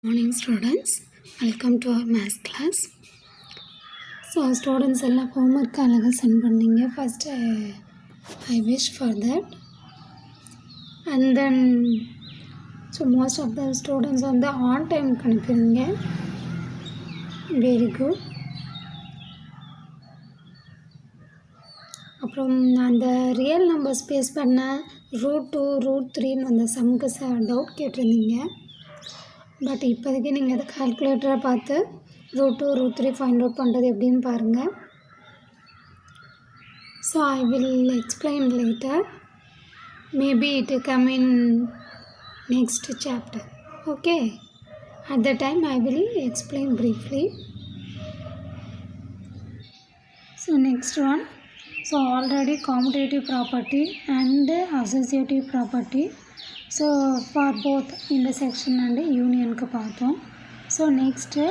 Morning students, welcome to our math class. So students all homework alaga send panneenga. First I wish for that, and then so most of the students on the on time kanupirunga. Very good. அப்புறம் அந்த real numbers base பண்ண √2 √3 அந்த சம்க்கு doubt கேட்டிருந்தீங்க. But இப்போதைக்கு நீங்கள் அதை கால்குலேட்டரை பார்த்து √2 √3 find out பண்ணுறது எப்படின்னு பாருங்கள். So I will explain later. Maybe it come in next chapter. Okay, at the time I will explain briefly. So next one. So already commutative property and associative property. So for both intersection and யூனியனுக்கு பார்த்தோம். So next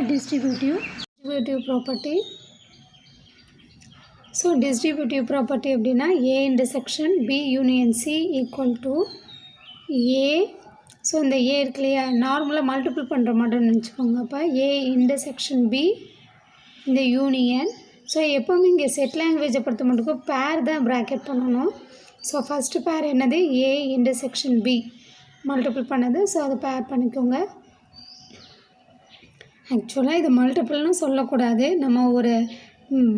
distributive property. So distributive property எப்படின்னா A intersection B union C equal to A. So இந்த A இருக்கு இல்லையா, நார்மலாக multiple பண்ணுற மாதிரி நினச்சிக்கோங்க. அப்போ ஏ இன்டர்செக்ஷன் பி இந்த யூனியன். ஸோ எப்போவுமே இங்கே செட் லாங்குவேஜை பொறுத்த மட்டும் பேர் தான் ப்ராக்கெட் பண்ணணும். ஸோ ஃபஸ்ட்டு பேர் என்னது, ஏ இன்டர்செக்ஷன் பி மல்டிபிள் பண்ணது. ஸோ அதை பேர் பண்ணிக்கோங்க. ஆக்சுவலாக இது மல்டிபிள்னு சொல்லக்கூடாது, நம்ம ஒரு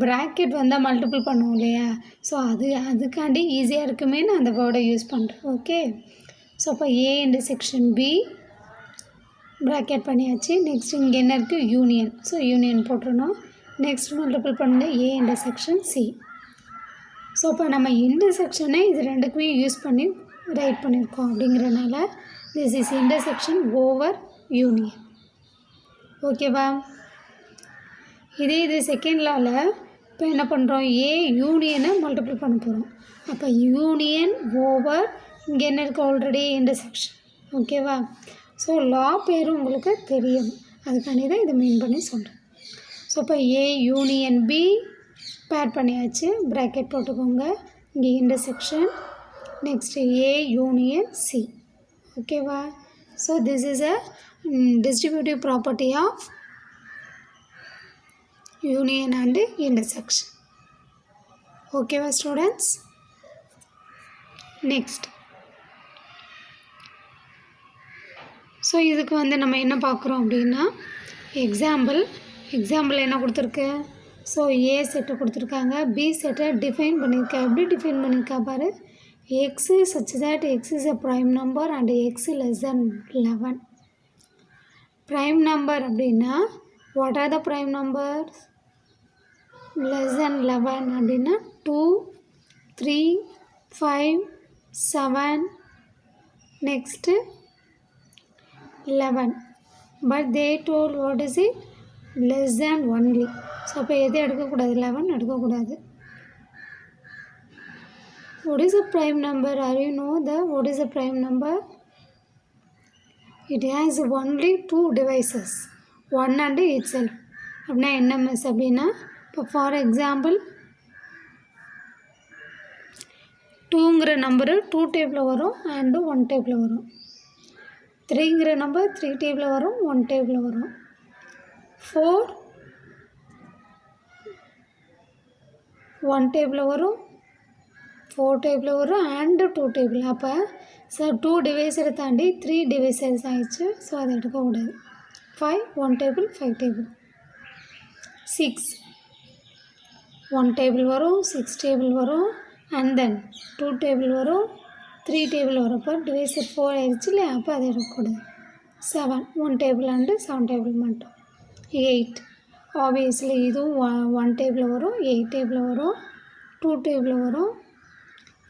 ப்ராக்கெட் வந்தால் மல்டிபிள் பண்ணுவோம் இல்லையா. ஸோ அதுக்காண்டி ஈஸியாக இருக்குமே நான் அந்த வேர்டை யூஸ் பண்ணுறேன். ஓகே, ஸோ அப்போ ஏ இன்டர்செக்ஷன் பி ப்ராக்கெட் பண்ணியாச்சு. நெக்ஸ்ட் இங்கே என்ன இருக்குது, யூனியன். ஸோ யூனியன் போட்டுருணும். நெக்ஸ்ட் மல்டிபிள் பண்ண ஏ இன்டர்செக்ஷன் சி. ஸோ இப்போ நம்ம இன்டர்செக்ஷனை இது ரெண்டுக்குமே யூஸ் பண்ணி ரைட் பண்ணியிருக்கோம். அப்படிங்கிறனால this is intersection over union. ஓகேவா. இது செகண்ட் லாவில் இப்போ என்ன பண்ணுறோம், ஏ யூனியனை மல்டிபிள் பண்ண போகிறோம். அப்போ யூனியன் ஓவர் இங்கே என்ன இருக்குது, ஆல்ரெடி இன்டர்செக்ஷன். ஓகேவா. ஸோ லா பேரும் உங்களுக்கு தெரியும், அதுக்காண்டி தான் இதை மீன் பண்ணி சொல்கிறேன். ஸோ இப்போ ஏ யூனியன் பி பேர் பண்ணியாச்சு, ப்ராக்கெட் போட்டுக்கோங்க. இங்கே intersection. Next A union C. ஓகேவா. So this is a distributive property of union and intersection. ஓகேவா ஸ்டூடெண்ட்ஸ். நெக்ஸ்ட். ஸோ இதுக்கு நம்ம என்ன பார்க்குறோம் அப்படின்னா எக்ஸாம்பிள் என்ன கொடுத்துருக்கு. ஸோ ஏ செட்டை கொடுத்துருக்காங்க, பி செட்டை டிஃபைன் பண்ணியிருக்கா. எப்படி டிஃபைன் பண்ணியிருக்கா பாரு. X such that x is a prime number and x less than 11. Prime number அப்படின்னா what are the prime number, less than 11 அப்படின்னா 2 3 5 7 next 11. But they told what is it, less than only. So அப்போ எது எடுக்கக்கூடாது, 11 எடுக்கக்கூடாது. what is a prime number, are you know the what is a prime number? it has only 2 divisors, 1 and itself. அப்படின்னா என்ன miss அப்படின்னா, இப்போ for example 2ங்கிற number 2 டேபிளில் வரும் அண்டு 1 டேபிளில் வரும். 3ங்கிற நம்பர் 3 டேபிளில் வரும், 1 டேபிளில் வரும். 4 1 டேபிளில் வரும், 4 டேபிளில் வரும் அண்டு 2 டேபிள். அப்போ சார் 2 டிவைஸரை தாண்டி 3 டிவைசர்ஸ் ஆயிடுச்சு. ஸோ அதை எடுக்கக்கூடாது. 5 1 டேபிள் 5 டேபிள். 6 1 டேபிள் வரும், 6 டேபிள் வரும் அண்ட் தென் 2 டேபிள் வரும், 3 டேபிள் வரும். அப்போ டிவைசர் 4 ஆயிடுச்சு இல்லையா, அப்போ அதை எடுக்கக்கூடாது. 7 1 டேபிள் அண்டு 7 டேபிள் மட்டும். 8 ஆப்வியஸ்லி இதுவும் 1 டேபிளில் வரும், 8 டேபிளில் வரும், 2 டேபிளில் வரும்,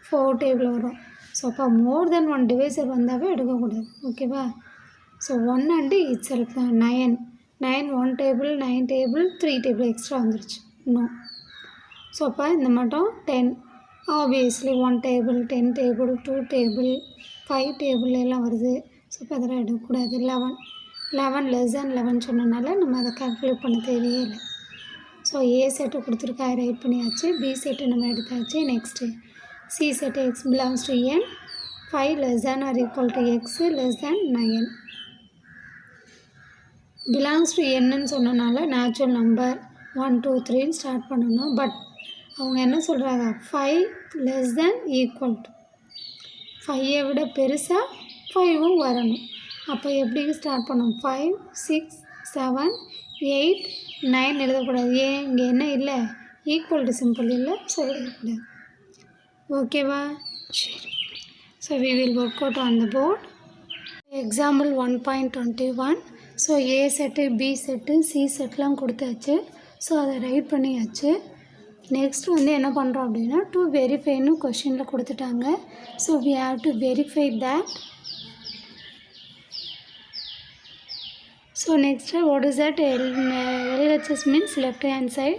4 டேபிளில் வரும். ஸோ அப்போ மோர் தென் 1 டிவைசர் வந்தாவே எடுக்கக்கூடாது. ஓகேவா. ஸோ 1 அண்டு இட் செல்ஃப் தான் 9 1 டேபிள் 9 டேபிள் 3 டேபிள் எக்ஸ்ட்ரா வந்துருச்சு இன்னும். ஸோ அப்போ இந்த மட்டும் 10 obviously 1 table 10 table 2 table 5 table எல்லாம் வருது. ஸோ இப்போ அதெல்லாம் எடுக்கக்கூடாது. 11 லெஸ் தேன் 11 சொன்னனால நம்ம அதை கால்குலேட் பண்ண தேவையே இல்லை. ஸோ ஏ செட்டு கொடுத்துருக்கா, ரைட் பண்ணியாச்சு. பி செட்டு நம்ம எடுத்தாச்சு. Next C set X belongs to N 5 less than or equal to x less than 9. Belongs to என்னன்னு சொன்னனால நேச்சுரல் நம்பர் 1 2 3 ஸ்டார்ட் பண்ணணும். பட் அவங்க என்ன சொல்கிறாங்க, 5 லெஸ் தென் ஈக்குவல் டு 5ஐ விட பெருசாக 5ம் வரணும். அப்போ எப்படி ஸ்டார்ட் பண்ணணும், 5 6 7 8 9 எழுதக்கூடாது. ஏன் இங்கே என்ன இல்லை, ஈக்குவல் டு சிம்பிள் இல்லை, ஸோ எழுதக்கூடாது. ஓகேவா? சரி. So we will work out on the board. Example 1.21. So A set, B set, C செட்லாம் கொடுத்தாச்சு. ஸோ அதை ரைட் பண்ணியாச்சு. நெக்ஸ்ட் என்ன பண்ணுறோம் அப்படின்னா, டு வெரிஃபைன்னு கொஷினில் கொடுத்துட்டாங்க. So we have to verify that. So next what is that, LHS means left hand side.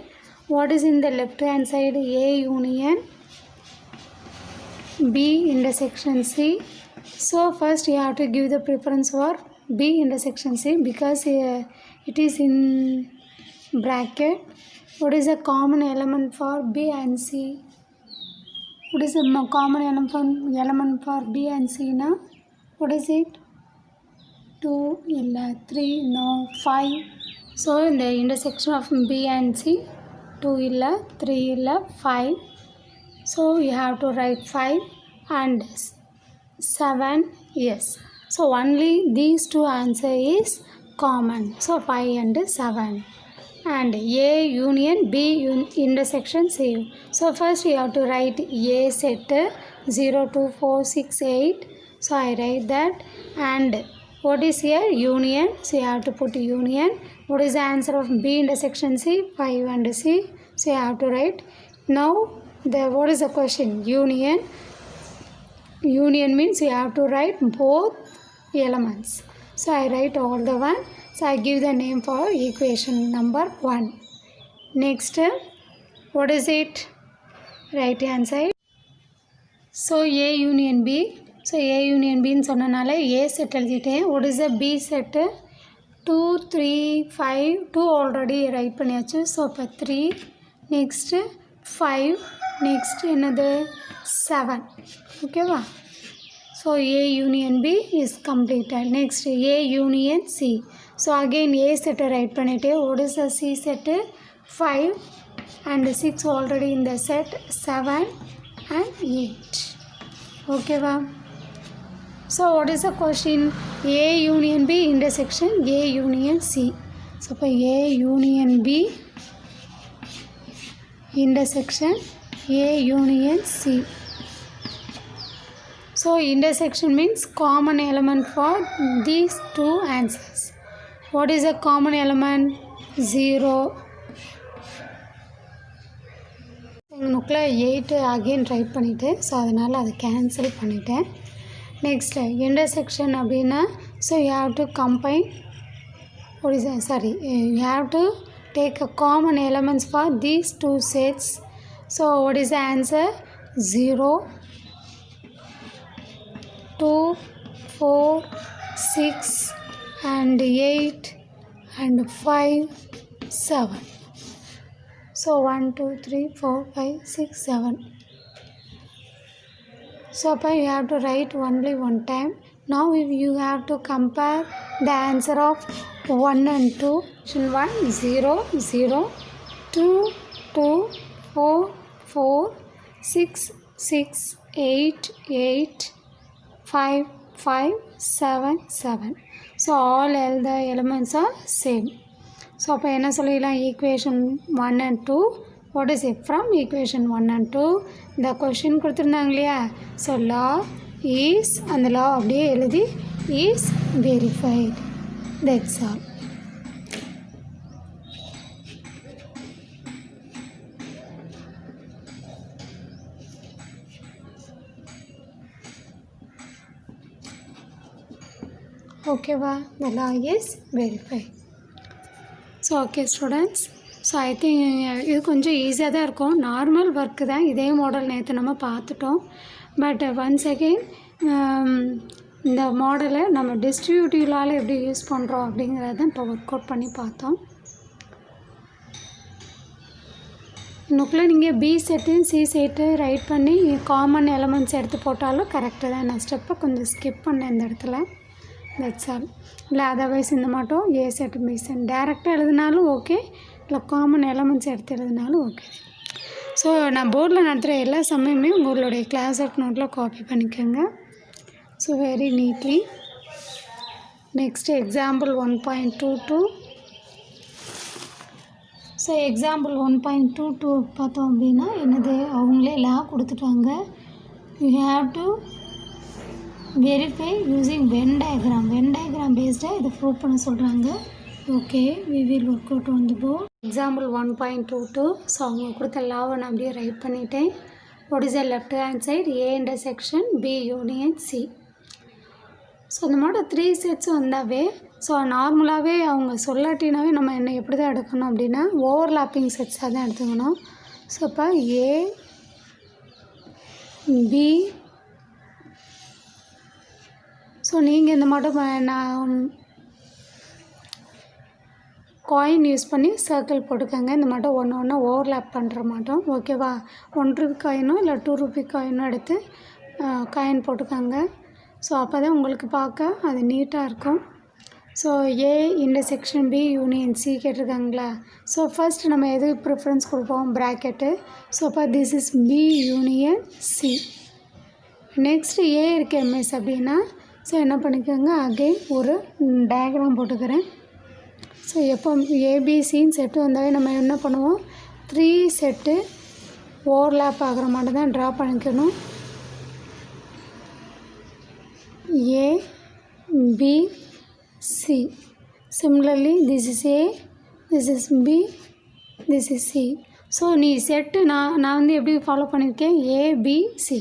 What is in the left hand side, A union B intersection C. So first you have to give the preference for B intersection C because it is in bracket. What is the common element for B and C? What is the common element for B and C now? What is it? 2 illa 3 no 5. So in the intersection of B and C, 2 illa 3 illa 5. So you have to write 5 and 7. Yes. So only these two answer is common. So 5 and 7. And A union B intersection C. So first you have to write A set 0 2 4 6 8. So I write that. And what is here, union. So you have to put union. What is the answer of B intersection C? 5 and C. So you have to write. Now what is the question, union. Union means you have to write both elements. So I write all the one. So I give the name for equation number 1. Next, what is it, right hand side. So A union B. So A union B ன்னு சொன்னனால A set எழுதிட்டேன். What is the B set, 2 3 5. 2 already right பண்ணியாச்சு. So இப்போ 3. Next 5. Next என்னது 7. ஓகேவா? So A union B is completed. Next A union C. So again A செட்டை right பண்ணிவிட்டு, what is the C set, 5 and 6 already in the set, 7 and 8. ஓகேவா? So what is the question, A union B intersection A union C. So இப்போ A union B intersection A union C. So intersection means common element for these two answers. What is a common element? 0. எங்களுக்குள்ள 8 again right பண்ணிவிட்டேன். So அதனால் அதை cancel பண்ணிட்டேன். Next intersection அப்படின்னா, so you have to combine, you have to take a common elements for these two sets. So what is the answer? 0 2 4 6 and 8 and 5 7. So 1 2 3 4 5 6 7. So you have to write only one time. Now if you have to compare the answer of 1 and 2. 1 0 0 2 2 4 4 6 6 8 8 5 5 7 7. So all the elements are same. So அப்போ என்ன சொல்லிடலாம், equation 1 and 2. What is it from equation 1 and 2? இந்த question கொடுத்துருந்தாங்க இல்லையா. So law is, அந்த law அப்படியே எழுதி is verified. That's all. ஓகேவா? the law is verified. So okay students, so I think இது கொஞ்சம் ஈஸியாக தான் இருக்கும். நார்மல் ஒர்க்கு தான். இதே மாடல் நேற்று நம்ம பார்த்துட்டோம். பட் ஒன்ஸ் அகெயின் இந்த மாடலை நம்ம டிஸ்ட்ரிபியூட்டிவ்லால் எப்படி யூஸ் பண்ணுறோம் அப்படிங்கிறத இப்போ ஒர்க் அவுட் பண்ணி பார்த்தோம். இன்னுக்குள்ளே நீங்கள் B set C set write பண்ணி காமன் எலமெண்ட்ஸ் எடுத்து போட்டாலும் கரெக்டு தான். நான் ஸ்டெப்பை கொஞ்சம் ஸ்கிப் பண்ணேன் இந்த இடத்துல. That's all. இல்லை அதர்வைஸ் இந்த மாட்டோம் ஏ செட் பி செட் டேரெக்டாக எழுதினாலும் ஓகே, இல்லை காமன் எலமெண்ட்ஸ் எடுத்து எழுதினாலும் ஓகே. ஸோ நான் போர்டில் நடத்துகிற எல்லா சமயமே உங்களுடைய கிளாஸ் ஒர்க் நோட்டில் காப்பி பண்ணிக்கோங்க. So very neatly. Next example 1.22. So example 1.22 பார்த்தோம் அப்படின்னா என்னது, அவங்களே லா கொடுத்துட்டாங்க. You have to verify using Venn diagram பேஸ்டாக இதை ப்ரூவ் பண்ண சொல்கிறாங்க. Okay, we will work out on the board. Example 1.22. So அவங்க கொடுத்த லாவை நான் அப்படியே ரைட் பண்ணிட்டேன். What is the left hand side, A intersection B union C. So இந்த மாதிரி 3 செட்ஸ் வந்தாவே, ஸோ நார்மலாகவே அவங்க சொல்லாட்டினாவே நம்ம என்ன எப்படி தான் எடுக்கணும் அப்படின்னா ஓவர்லாப்பிங் செட்ஸாக தான் எடுத்துக்கணும். ஸோ இப்போ ஏ பி, ஸோ நீங்கள் இந்த மட்டும் நான் காயின் யூஸ் பண்ணி சர்க்கிள் போட்டுக்கோங்க. இந்த மட்டும் ஒன்று ஒன்று ஓவர்லாப் பண்ணுற மாட்டோம். ஓகேவா, 1 ரூபி காயினோ இல்லை 2 ரூபி காயினோ எடுத்து காயின் போட்டுக்கோங்க. ஸோ அப்போ தான் உங்களுக்கு பார்க்க அது நீட்டாக இருக்கும். So A intersection B union C கேட்டிருக்காங்களா. ஸோ ஃபர்ஸ்ட் நம்ம எது ப்ரிஃபரன்ஸ் கொடுப்போம், ப்ராக்கெட்டு. ஸோ அப்போ this is B union C. Next A இருக்கு எம்எஸ் அப்படின்னா, ஸோ என்ன பண்ணிக்கோங்க, அகெயின் ஒரு டயக்ராம் போட்டுக்கிறேன். ஸோ எப்போ ஏபிசின்னு செட்டு வந்தாவே நம்ம என்ன பண்ணுவோம், 3 செட்டு ஓவர்லாப் ஆகிற மாதிரி தான் ட்ரா பண்ணிக்கணும். A B C. Similarly this is A, this is B, this is C. So நீ செட்டு நான் வந்து எப்படி ஃபாலோ பண்ணியிருக்கேன், ஏபிசி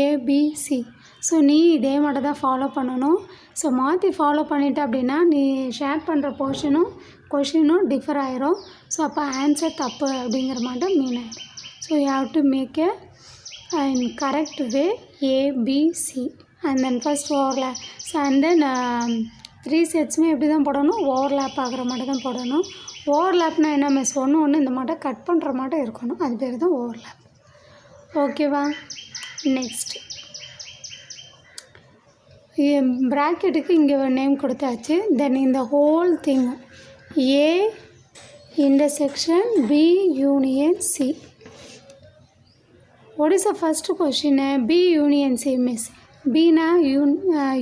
ஏபிசி. ஸோ நீ இதே மட்டும் தான் ஃபாலோ பண்ணணும். ஸோ மாற்றி ஃபாலோ பண்ணிட்ட அப்படின்னா நீ ஷேர் பண்ணுற கொஷினும் டிஃபர் ஆயிரும். ஸோ அப்போ ஆன்சர் தப்பு அப்படிங்கிற மாதிரி மீன் ஆயிடும். So you have to make a correct way ABC and then first overlap. So and then 3 செட்ஸுமே எப்படி தான் போடணும், ஓவர்லேப் ஆகிற மாதிரி தான் போடணும். ஓவர்லேப்னா என்ன மிஸ், ஒன்று இந்த மாதிரி கட் பண்ணுற மாதிரி இருக்கணும், அது பேர் தான் ஓவர்லேப். ஓகேவா. நெக்ஸ்ட் ப்ராக்கெட்டுக்கு இங்கே ஒரு நேம் கொடுத்தாச்சு. தென் இந்த whole thing A intersection B union C. What is the first question, B union C miss. பினா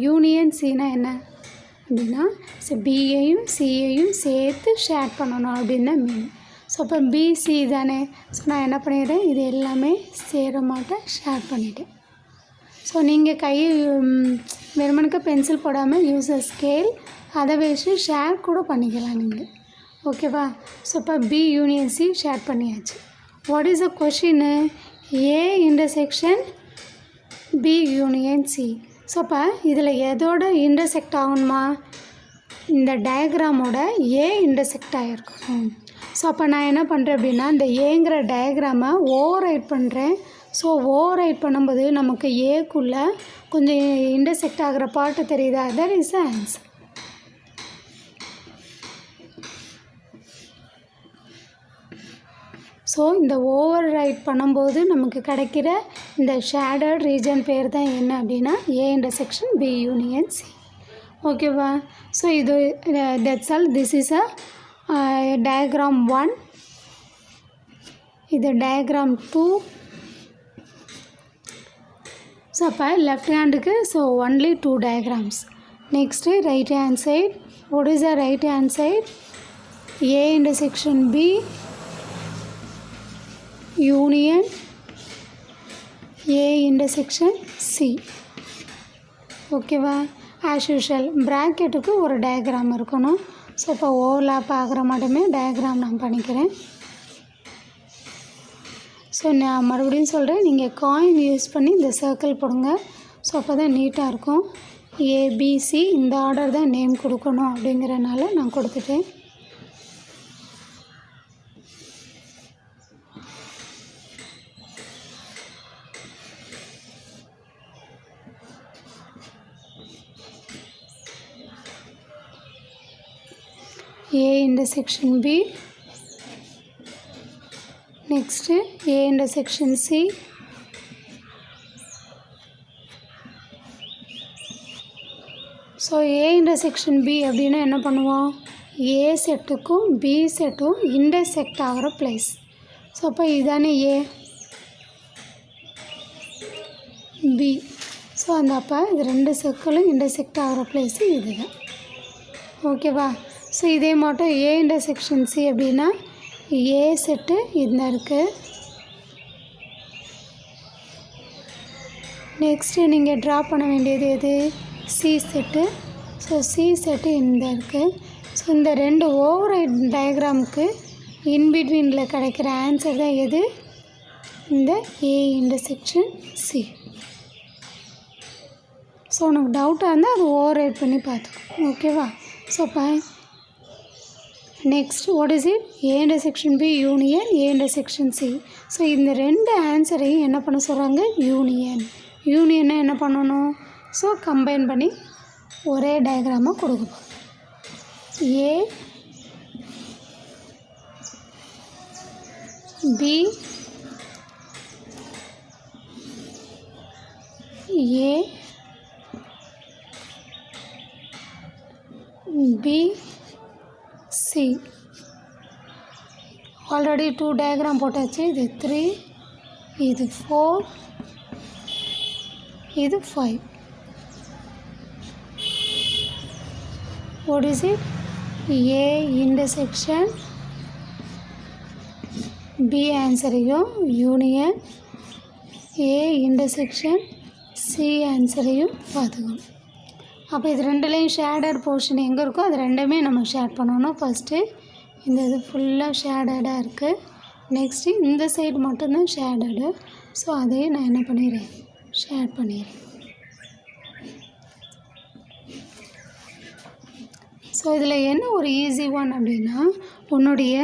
யூனியன் சினா என்ன அப்படின்னா, ஸோ பியையும் சியையும் சேர்த்து ஷேர் பண்ணணும் அப்படின்னு தான் மீன். ஸோ அப்போ பிசி தானே. ஸோ நான் என்ன பண்ணிடுறேன், இது எல்லாமே சேர மாட்டேன், ஷேர் பண்ணிட்டேன். ஸோ நீங்கள் கை வெறுமனுக்கு பென்சில் போடாமல் யூஸ் அ ஸ்கேல், அதை வச்சு ஷேர் கூட பண்ணிக்கலாம் நீங்கள். ஓகேவா. ஸோ இப்போ பி யூனியன் சி ஷேர் பண்ணியாச்சு. What is the question, A intersection B union C. So அப்போ இதில் எதோட இன்டர்செக்ட் ஆகணுமா, இந்த டயக்ராமோட ஏ இன்டர்செக்ட் ஆகிருக்கணும். ஸோ அப்போ நான் என்ன பண்ணுறேன் அப்படின்னா, இந்த ஏங்கிற டயக்ராமை ஓவர் ரைட் பண்ணுறேன். ஸோ ஓவர் ரைட் பண்ணும்போது நமக்கு ஏக்குள்ளே கொஞ்சம் இன்டர்செக்ட் ஆகிற பார்ட்டு தெரியுதா, that is the answer. So இந்த ஓவர் ரைட் பண்ணும்போது நமக்கு கிடைக்கிற இந்த ஷேடட் ரீஜன் பேர் தான் என்ன அப்படின்னா A intersection B union C. ஓகேவா. ஸோ இது that's all. This is a diagram 1, இது டயக்ராம் 2. ஸோ அப்போ லெஃப்ட் ஹேண்டுக்கு so only 2 diagrams. Next right hand side. What is the right hand side, A intersection B union A intersection C. ஓகேவா. As usual ப்ராக்கெட்டுக்கு ஒரு diagram இருக்கணும். So இப்போ overlap ஆகிற மட்டுமே டயக்ராம் நான் பண்ணிக்கிறேன். ஸோ நான் மறுபடியும் சொல்கிறேன், நீங்கள் காயின் யூஸ் பண்ணி இந்த சர்க்கிள் போடுங்க. ஸோ அப்போ தான் நீட்டாக இருக்கும். ஏபிசி இந்த ஆர்டர் தான் நேம் கொடுக்கணும் அப்படிங்கிறனால நான் கொடுத்துட்டேன். A intersection B, next A intersection C, so so A intersection B அப்படின்னா என்ன பண்ணுவோம், ஏ செட்டுக்கும் பி செட்டும் இன்டர்செக்ட் ஆகிற பிளேஸ். ஸோ அப்போ இதுதானே ஏ, பி. ஸோ அந்த அப்போ இது ரெண்டு சர்க்கிளும் இன்டர்செக்ட் ஆகிற பிளேஸு இதுதான். ஓகேவா? ஸோ இதே மட்டும் ஏ இன்டர்செக்ஷன் சி அப்படின்னா ஏ செட்டு இந்த இருக்குது. நெக்ஸ்ட்டு நீங்கள் ட்ரா பண்ண வேண்டியது எது, C set. So C set இந்த இருக்குது. ஸோ இந்த ரெண்டு ஓவர்ரைட் டயக்ராமுக்கு இன்பிட்வீனில் கிடைக்கிற ஆன்சர் தான் எது, இந்த ஏ இன்டர்செக்ஷன் சி. ஸோ உனக்கு டவுட்டாக இருந்தால் அது ஓவர்ரைட் பண்ணி பார்த்துக்கோ. ஓகேவா? ஸோ இப்போ next what is it, A intersection B union A intersection C. So இந்த ரெண்டு ஆன்சரையும் என்ன பண்ண சொல்கிறாங்க, யூனியன். யூனியனை என்ன பண்ணணும், ஸோ கம்பைன் பண்ணி ஒரே டயக்ராமாக கொடுக்கப்போம். ஏ B A B C. Already 2 diagram போட்டாச்சு. இது 3, இது 4, இது 5. what is it, A intersection B ஆன்சரையும் யூனியன் A intersection C ஆன்சரையும் பார்த்துக்கணும். அப்போ இது ரெண்டுலேயும் ஷேடட் போர்ஷன் எங்கே இருக்கோ அது ரெண்டுமே நம்ம ஷேட் பண்ணணும். ஃபஸ்ட்டு இந்த இது ஃபுல்லாக ஷேடடாக இருக்குது. நெக்ஸ்ட்டு இந்த சைடு மட்டும்தான் ஷேடடு. ஸோ அதையே நான் என்ன பண்ணிடுறேன், ஷேட் பண்ணிடுறேன். ஸோ இதில் என்ன ஒரு ஈஸி ஒன் அப்படின்னா, உன்னுடைய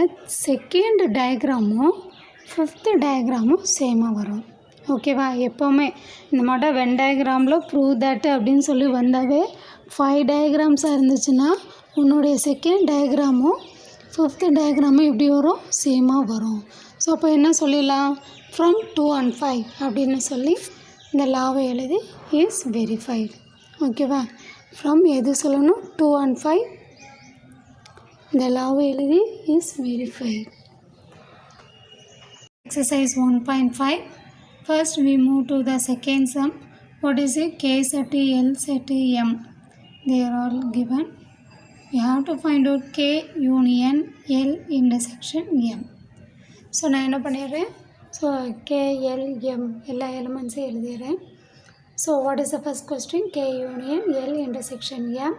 செகண்ட் டயக்ராமும் ஃபிஃப்த்து டயக்ராமும் சேமாக வரும். ஓகேவா? எப்போவுமே இந்த மாட்டம் வென் டயக்ராமில் ப்ரூவ் தட் அப்படின்னு சொல்லி வந்தாவே 5 டயக்ராம்ஸாக இருந்துச்சுன்னா உன்னுடைய செகண்ட் டயக்ராமும் ஃபிஃப்த்து டயக்ராமும் எப்படி வரும், சேமாக வரும். ஸோ அப்போ என்ன சொல்லிடலாம், ஃப்ரம் 2 and 5 அப்படின்னு சொல்லி இந்த லாவை எழுதி இஸ் வெரிஃபைடு. ஓகேவா? ஃப்ரம் எது சொல்லணும், 2 and 5 இந்த லாவை எழுதி is verified. Exercise 1.5. First we move to the second sum. What is it, K set, L set, M. They are all given. We have to find out K union L intersection M. So நான் என்ன பண்ணிடுறேன், so K, L, M எல்லா எலிமெண்ட்ஸையும் எழுதிடுறேன். So what is the first question, K union L intersection M.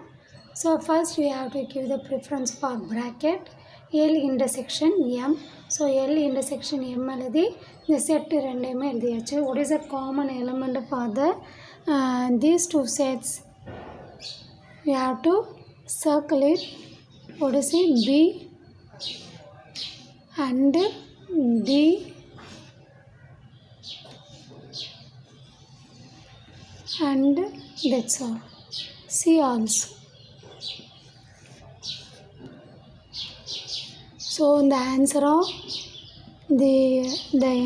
So first we have to give the preference for bracket L intersection M. So L intersection M எழுதி இந்த set ரெண்டையுமே எழுதியாச்சு. What is the common element for the these two sets? We have to circle it. What is it, B and D and that's all. C also. So the answer of the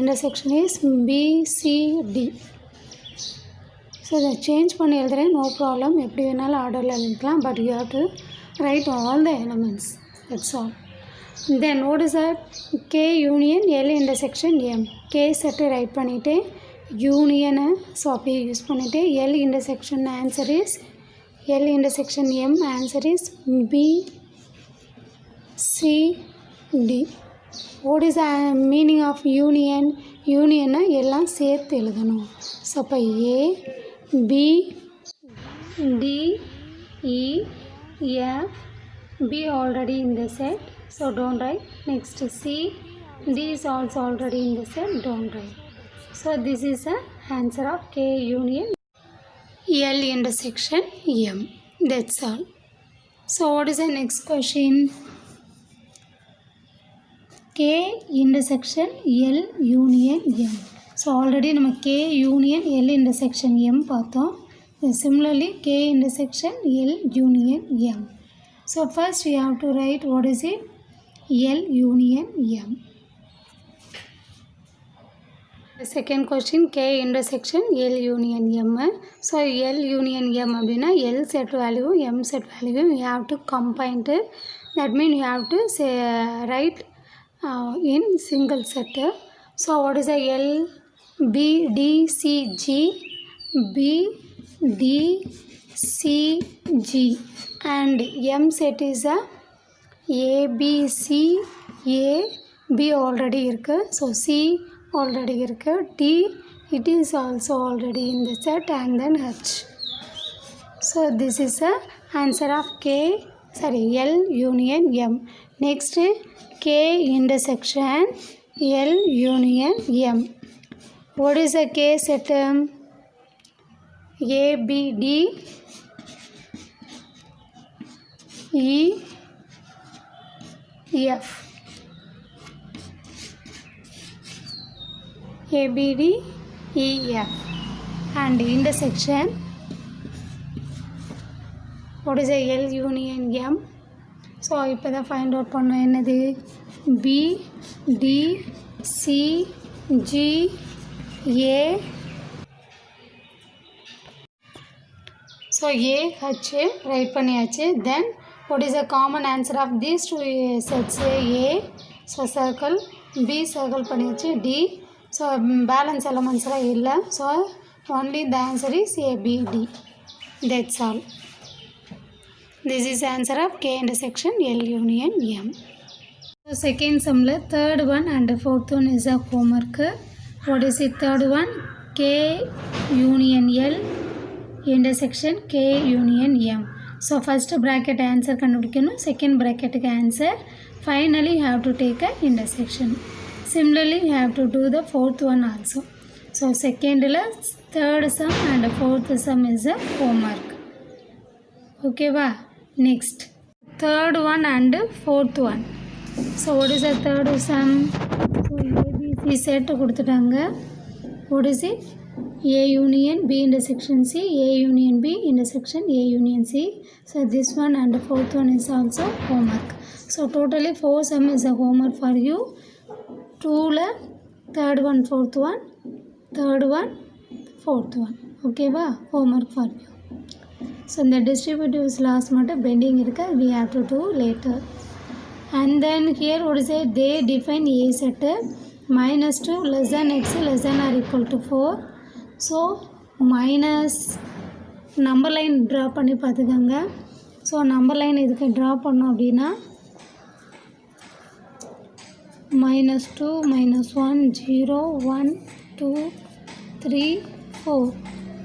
intersection is B, C, D. So the change பண்ணி எழுதுறேன், no problem. எப்படி வேணாலும் ஆர்டரில் எழுதிக்கலாம். But you have to write all the elements. That's all. Then what is that, K union L intersection M. K set right பண்ணிவிட்டு யூனியனை so அப்படியே use பண்ணிவிட்டு L intersection answer is L intersection M answer is B, C, D. What is the meaning of union? Union எல்லாம் சேர்த்து எழுதணும். So அப்போ A, B, D, E, F, B already in the set, so don't write. Next C, D is also already in the set, don't write. So this is the answer of K union L intersection M. That's all. So what is the next question? K intersection L union M. So already நம்ம K union L intersection M பார்த்தோம். Similarly K intersection L union M. So first we have to write what is it, L union M. Second question, K intersection L union M. So L union M அப்படினா L set value M set value you have to combine it. That means you have to say write in single set. So what is the L B D C G B D C G and M set is a B C A B already இருக்கு. So C already இருக்கு. D it is also already in the set and then H. So this is the answer of L union M. Next K intersection L union M. What is the K set? A B D E F. A B D E F and intersection. What is a L union M? So இப்போ தான் find out பண்ணோம் என்னது B D C G A. So A H write பண்ணியாச்சு. Then what is the common answer of these two sets? A so circle, B circle பண்ணியாச்சு, D so balance elements இல்லை. So only the answer is A B D. That's all. This is the answer of K intersection L union M. So second sum third one and fourth one is a homework. What is the third one? K union L intersection K union M. So first bracket answer கண்டுபிடிக்கணும், second bracket answer, finally you have to take a intersection. Similarly you have to do the fourth one also. So second third sum and fourth sum is a homework. Okay va? Next third one and fourth one. So what is the third sum? So ABC set கொடுத்துட்டாங்க. What is it? A union B intersection C, A union B intersection A union C. So this one and the fourth one is also homework. So totally 4 sum is a homework for you. 2 third one fourth one, third one fourth one. Okay va? Homework for you. So the distributives last matter bending irukka we have to do later. And then here what is it? They define A set -2 less than x less than or equal to 4. So minus number line draw பண்ணி பார்த்துக்கோங்க. So number line இதுக்கு draw பண்ணோம் அப்படின்னா -2 -1 0 1 2 3 4.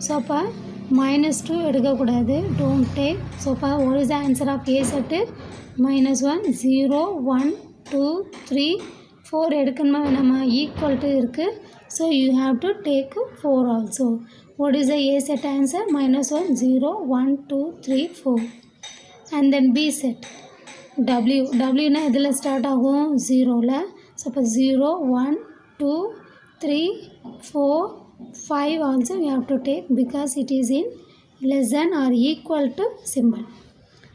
So அப்போ -2 எடுக்கக்கூடாது, don't take. So அப்போ what is the answer of A set? -1 0 1 2 3 4 எடுக்கணுமா வேணாமா? ஈக்குவல் டு இருக்குது. So you have to take 4 also. What is the A set answer? -1 0 1 2 3 4. And then B set W na எதில் start ஆகும்? 0ல. So அப்போ 0 1 2 3 4 5 also you have to take because it is in less than or equal to symbol.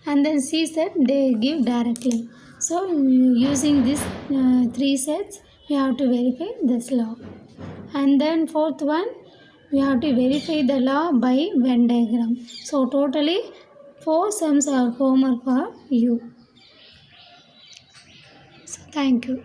And then C set they give directly. So using this 3 sets you have to verify this law. And then fourth one we have to verify the law by Venn diagram. So totally 4 sums are homework for you. So thank you.